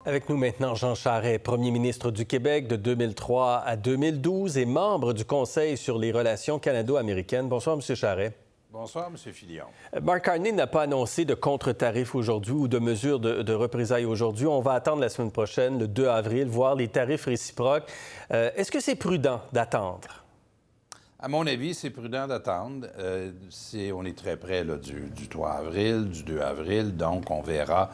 Avec nous maintenant, Jean Charest, premier ministre du Québec de 2003 à 2012 et membre du Conseil sur les relations canado-américaines. Bonsoir, M. Charest. Bonsoir, M. Filion. Mark Carney n'a pas annoncé de contre-tarifs aujourd'hui ou de mesures de représailles aujourd'hui. On va attendre la semaine prochaine, le 2 avril, voir les tarifs réciproques. Est-ce que c'est prudent d'attendre? À mon avis, c'est prudent d'attendre. On est très près là, du 3 avril, du 2 avril, donc on verra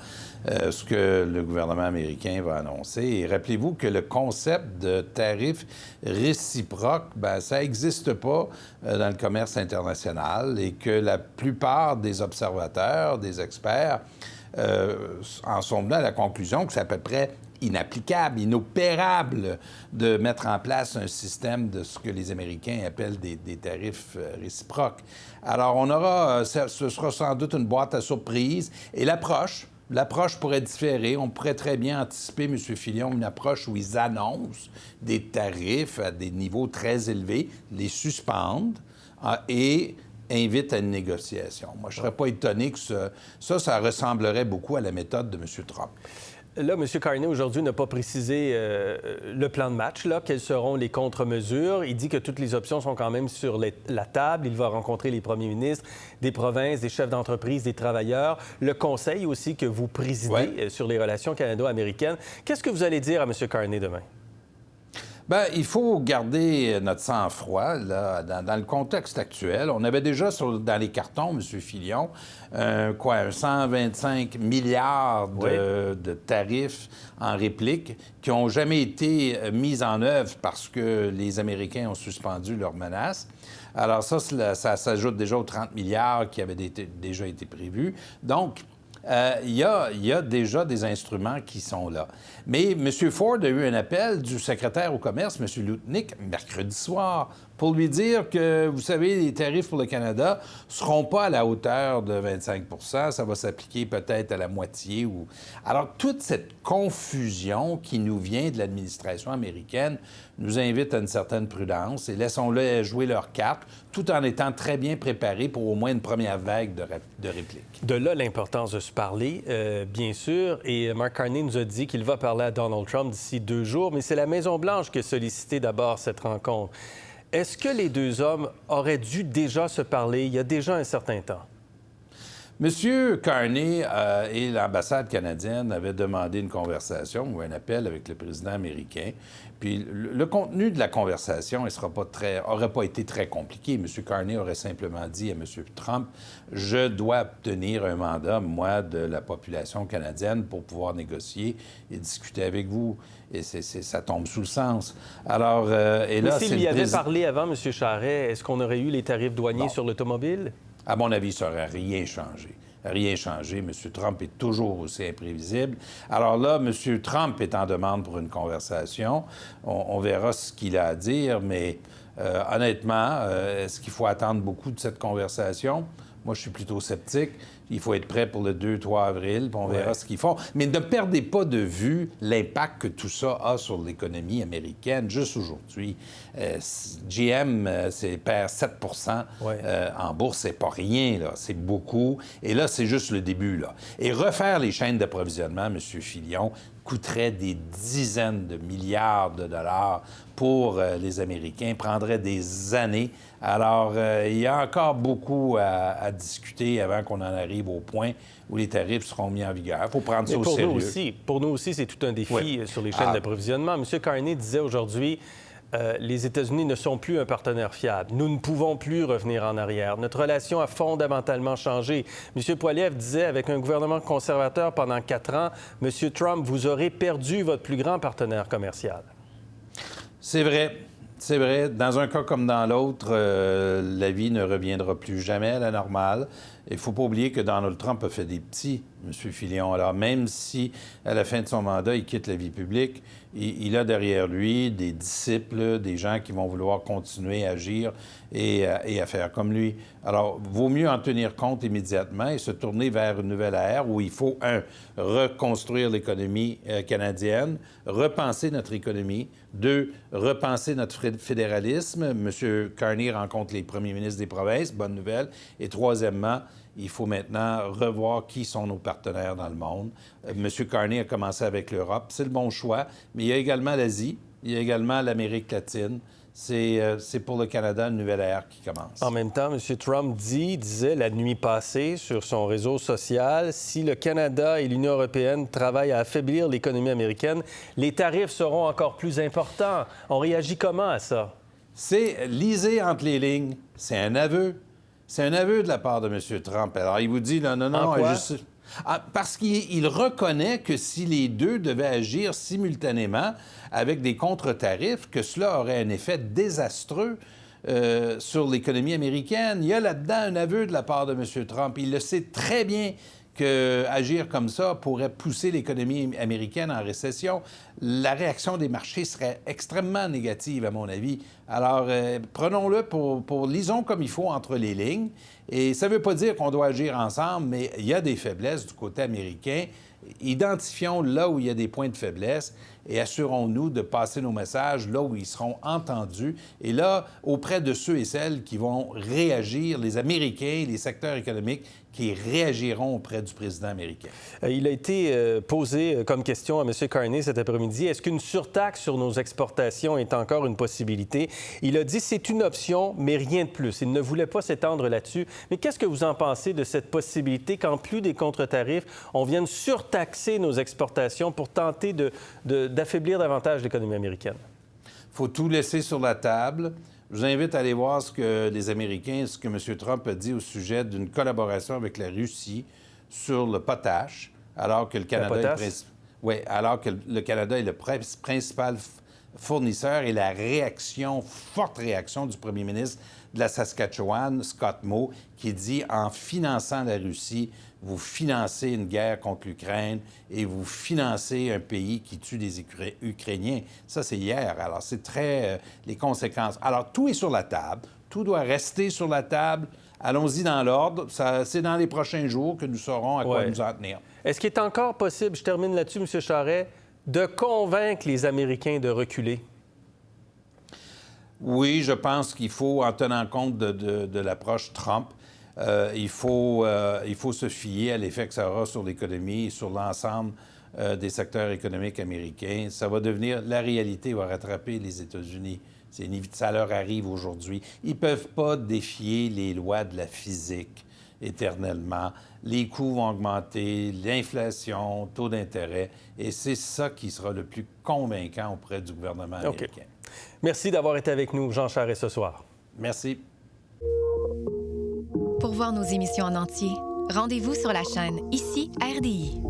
ce que le gouvernement américain va annoncer. Et rappelez-vous que le concept de tarif réciproque, ça n'existe pas dans le commerce international et que la plupart des observateurs, des experts, en sont venus à la conclusion que c'est à peu près inapplicable, inopérable de mettre en place un système de ce que les Américains appellent des tarifs réciproques. Alors, ce sera sans doute une boîte à surprises et l'approche pourrait différer. On pourrait très bien anticiper, M. Filion, une approche où ils annoncent des tarifs à des niveaux très élevés, les suspendent et invitent à une négociation. Moi, je ne serais pas étonné que ça ressemblerait beaucoup à la méthode de M. Trump. Là, M. Carney, aujourd'hui, n'a pas précisé le plan de match, là, quelles seront les contre-mesures. Il dit que toutes les options sont quand même sur la table. Il va rencontrer les premiers ministres des provinces, des chefs d'entreprise, des travailleurs, le conseil aussi que vous présidez sur les relations canado-américaines. Qu'est-ce que vous allez dire à M. Carney demain? Il faut garder notre sang-froid là, dans le contexte actuel. On avait déjà dans les cartons, M. Filion, un 125 milliards de tarifs en réplique qui n'ont jamais été mis en œuvre parce que les Américains ont suspendu leurs menaces. Alors ça s'ajoute déjà aux 30 milliards qui avaient déjà été prévus. Donc, il y a déjà des instruments qui sont là. Mais M. Ford a eu un appel du secrétaire au commerce, M. Lutnick, mercredi soir, pour lui dire que, vous savez, les tarifs pour le Canada ne seront pas à la hauteur de 25 %. Ça va s'appliquer peut-être à la moitié. Alors, toute cette confusion qui nous vient de l'administration américaine nous invite à une certaine prudence et laissons-les jouer leurs cartes tout en étant très bien préparés pour au moins une première vague de répliques. De là, l'importance de se parler, bien sûr. Et Mark Carney nous a dit qu'il va parler à Donald Trump d'ici 2 jours, mais c'est la Maison-Blanche qui a sollicité d'abord cette rencontre. Est-ce que les deux hommes auraient dû déjà se parler il y a déjà un certain temps? M. Carney et l'ambassade canadienne avaient demandé une conversation ou un appel avec le président américain. Puis le contenu de la conversation aurait pas été très compliqué. M. Carney aurait simplement dit à M. Trump « Je dois obtenir un mandat, moi, de la population canadienne pour pouvoir négocier et discuter avec vous. » Et ça tombe sous le sens. Alors, et là, mais s'il y avait parlé avant, M. Charest, est-ce qu'on aurait eu les tarifs douaniers sur l'automobile? À mon avis, ça n'aurait rien changé. Rien changé. M. Trump est toujours aussi imprévisible. Alors là, M. Trump est en demande pour une conversation. On verra ce qu'il a à dire, mais honnêtement, est-ce qu'il faut attendre beaucoup de cette conversation? Moi, je suis plutôt sceptique. Il faut être prêt pour le 2-3 avril, puis on verra ce qu'ils font. Mais ne perdez pas de vue l'impact que tout ça a sur l'économie américaine. Juste aujourd'hui, GM perd 7 en bourse, c'est pas rien, là. C'est beaucoup. Et là, c'est juste le début, là. Et refaire les chaînes d'approvisionnement, M. Filion, coûterait des dizaines de milliards de dollars pour les Américains, prendrait des années. Alors, il y a encore beaucoup à discuter avant qu'on en arrive au point où les tarifs seront mis en vigueur. Il faut prendre ça au sérieux. Pour nous aussi, c'est tout un défi sur les chaînes d'approvisionnement. M. Carney disait aujourd'hui les États-Unis ne sont plus un partenaire fiable. Nous ne pouvons plus revenir en arrière. Notre relation a fondamentalement changé. M. Poilievre disait, avec un gouvernement conservateur pendant 4 ans, M. Trump, vous aurez perdu votre plus grand partenaire commercial. C'est vrai. C'est vrai. Dans un cas comme dans l'autre, la vie ne reviendra plus jamais à la normale. Il ne faut pas oublier que Donald Trump a fait des petits, M. Filion. Alors, même si, à la fin de son mandat, il quitte la vie publique, il a derrière lui des disciples, des gens qui vont vouloir continuer à agir et à faire comme lui. Alors, vaut mieux en tenir compte immédiatement et se tourner vers une nouvelle ère où il faut, reconstruire l'économie canadienne, repenser notre économie, 2, repenser notre fédéralisme. M. Carney rencontre les premiers ministres des provinces, bonne nouvelle. Et troisièmement, Il faut maintenant revoir qui sont nos partenaires dans le monde. M. Carney a commencé avec l'Europe. C'est le bon choix, mais il y a également l'Asie, il y a également l'Amérique latine. C'est pour le Canada une nouvelle ère qui commence. En même temps, M. Trump disait la nuit passée sur son réseau social, si le Canada et l'Union européenne travaillent à affaiblir l'économie américaine, les tarifs seront encore plus importants. On réagit comment à ça? Lisez entre les lignes, c'est un aveu. C'est un aveu de la part de M. Trump. Alors, il vous dit, non, juste... parce qu'il reconnaît que si les deux devaient agir simultanément avec des contre-tarifs, que cela aurait un effet désastreux sur l'économie américaine. Il y a là-dedans un aveu de la part de M. Trump. Il le sait très bien qu'agir comme ça pourrait pousser l'économie américaine en récession. La réaction des marchés serait extrêmement négative, à mon avis. Alors, prenons-le lisons comme il faut entre les lignes. Et ça ne veut pas dire qu'on doit agir ensemble, mais il y a des faiblesses du côté américain. Identifions là où il y a des points de faiblesse et assurons-nous de passer nos messages là où ils seront entendus et là, auprès de ceux et celles qui vont réagir, les Américains, les secteurs économiques qui réagiront auprès du président américain. Il a été posé comme question à M. Carney cet après-midi. Est-ce qu'une surtaxe sur nos exportations est encore une possibilité? Il a dit c'est une option, mais rien de plus. Il ne voulait pas s'étendre là-dessus. Mais qu'est-ce que vous en pensez de cette possibilité qu'en plus des contre-tarifs, on vienne surtaxer nos exportations pour tenter d'affaiblir davantage l'économie américaine? Il faut tout laisser sur la table. Je vous invite à aller voir ce que les Américains, ce que M. Trump a dit au sujet d'une collaboration avec la Russie sur le potache, alors que le Canada est le principal fournisseur et la forte réaction du premier ministre de la Saskatchewan, Scott Moe, qui dit en finançant la Russie, vous financez une guerre contre l'Ukraine et vous financez un pays qui tue des Ukrainiens. Ça, c'est hier. Alors, c'est les conséquences. Alors, tout est sur la table. Tout doit rester sur la table. Allons-y dans l'ordre. C'est dans les prochains jours que nous saurons à quoi nous en tenir. Est-ce qu'il est encore possible, je termine là-dessus, M. Charest, de convaincre les Américains de reculer? Oui, je pense qu'il faut, en tenant compte de l'approche Trump, il faut se fier à l'effet que ça aura sur l'économie et sur l'ensemble des secteurs économiques américains. Ça va devenir... La réalité va rattraper les États-Unis. Ça leur arrive aujourd'hui. Ils ne peuvent pas défier les lois de la physique éternellement. Les coûts vont augmenter, l'inflation, taux d'intérêt, et c'est ça qui sera le plus convaincant auprès du gouvernement américain. Okay. Merci d'avoir été avec nous, Jean Charest, ce soir. Merci. Pour voir nos émissions en entier, rendez-vous sur la chaîne Ici RDI.